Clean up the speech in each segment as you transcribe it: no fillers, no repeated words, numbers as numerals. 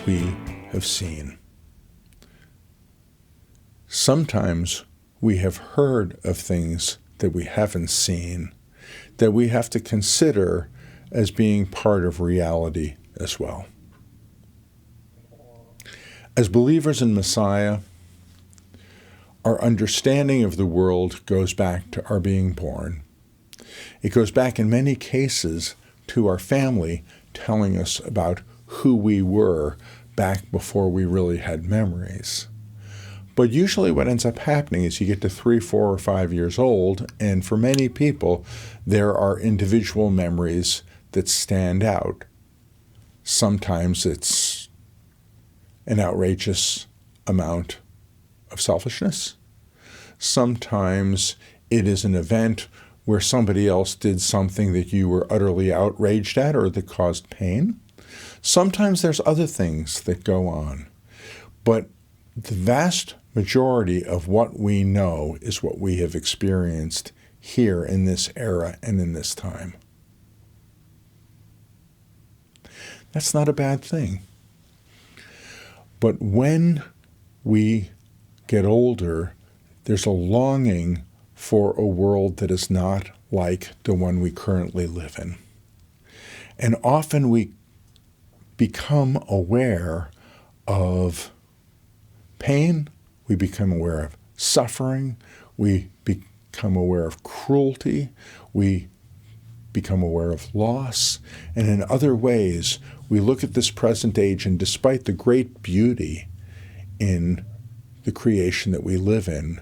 we have seen. Sometimes we have heard of things that we haven't seen, that we have to consider as being part of reality as well. As believers in Messiah, our understanding of the world goes back to our being born. It goes back in many cases to our family telling us about who we were back before we really had memories. But usually what ends up happening is you get to 3, 4, or 5 years old, and for many people, there are individual memories that stand out. Sometimes it's an outrageous amount of selfishness. Sometimes it is an event where somebody else did something that you were utterly outraged at or that caused pain. Sometimes there's other things that go on. But the vast majority of what we know is what we have experienced here in this era and in this time. That's not a bad thing. But when we get older, there's a longing for a world that is not like the one we currently live in. And often we become aware of pain, we become aware of suffering, we become aware of cruelty, we become aware of loss, and in other ways we look at this present age, and despite the great beauty in the creation that we live in,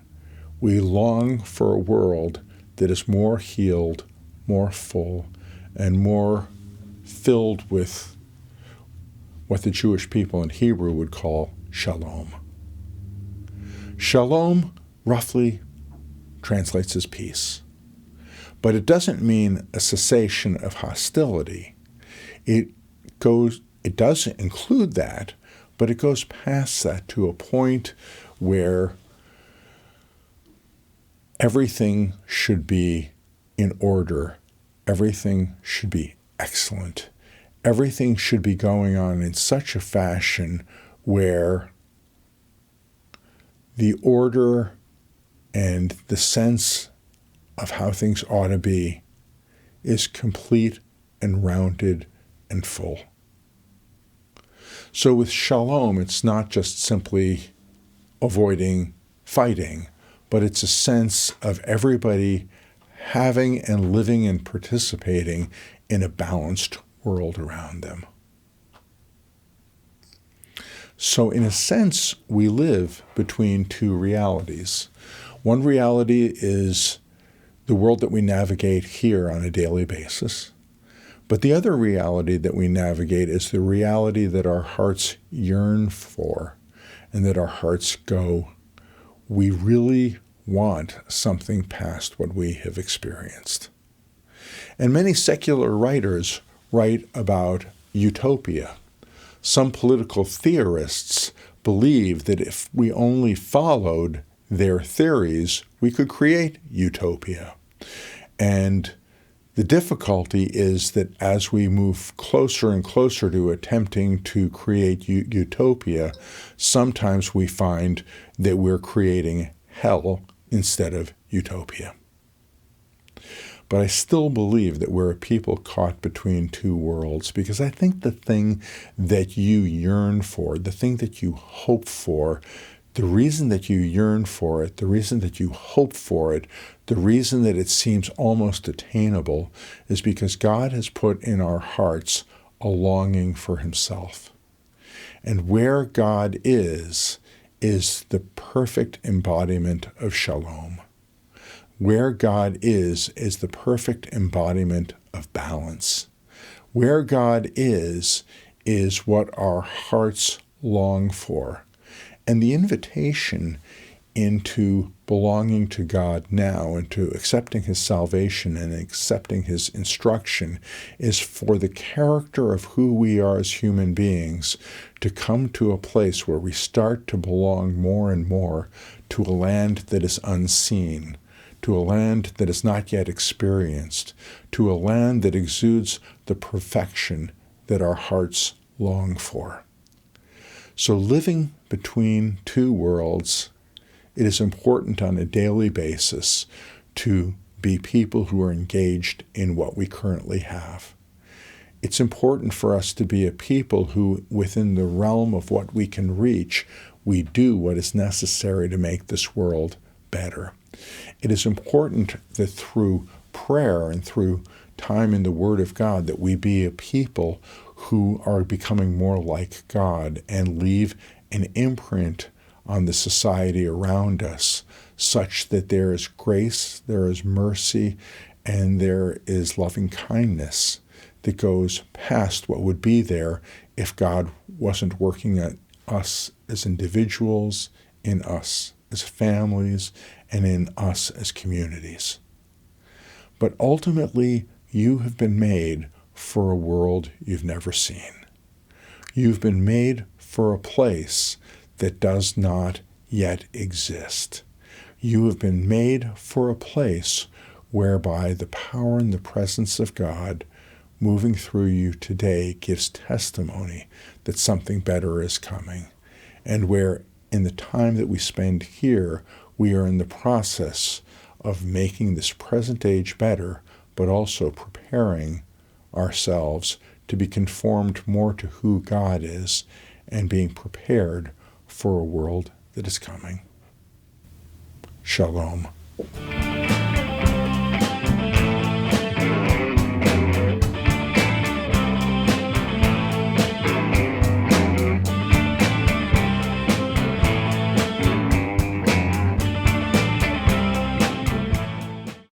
we long for a world that is more healed, more full, and more filled with what the Jewish people in Hebrew would call shalom. Shalom roughly translates as peace. But it doesn't mean a cessation of hostility. It does include that, but it goes past that to a point where everything should be in order. Everything should be excellent. Everything should be going on in such a fashion where the order and the sense of how things ought to be is complete and rounded and full. So with shalom, it's not just simply avoiding fighting, but it's a sense of everybody having and living and participating in a balanced world around them. So in a sense, we live between two realities. One reality is the world that we navigate here on a daily basis. But the other reality that we navigate is the reality that our hearts yearn for and that our hearts go, we really want something past what we have experienced. And many secular writers write about utopia. Some political theorists believe that if we only followed their theories, we could create utopia. And the difficulty is that as we move closer and closer to attempting to create utopia, sometimes we find that we're creating hell instead of utopia. But I still believe that we're a people caught between two worlds, because I think the thing that you yearn for, the thing that you hope for, the reason that you yearn for it, the reason that you hope for it, the reason that it seems almost attainable is because God has put in our hearts a longing for himself. And where God is the perfect embodiment of shalom. Where God is the perfect embodiment of balance. Where God is what our hearts long for. And the invitation into belonging to God now and to accepting his salvation and accepting his instruction is for the character of who we are as human beings to come to a place where we start to belong more and more to a land that is unseen, to a land that is not yet experienced, to a land that exudes the perfection that our hearts long for. So living between two worlds, it is important on a daily basis to be people who are engaged in what we currently have. It's important for us to be a people who, within the realm of what we can reach, we do what is necessary to make this world better. It is important that through prayer and through time in the Word of God that we be a people who are becoming more like God and leave an imprint on the society around us such that there is grace, there is mercy, and there is loving kindness that goes past what would be there if God wasn't working at us as individuals, in us as families, and in us as communities. But ultimately, you have been made for a world you've never seen. You've been made for a place that does not yet exist. You have been made for a place whereby the power and the presence of God moving through you today gives testimony that something better is coming, and where in the time that we spend here, we are in the process of making this present age better, but also preparing ourselves to be conformed more to who God is and being prepared for a world that is coming. Shalom.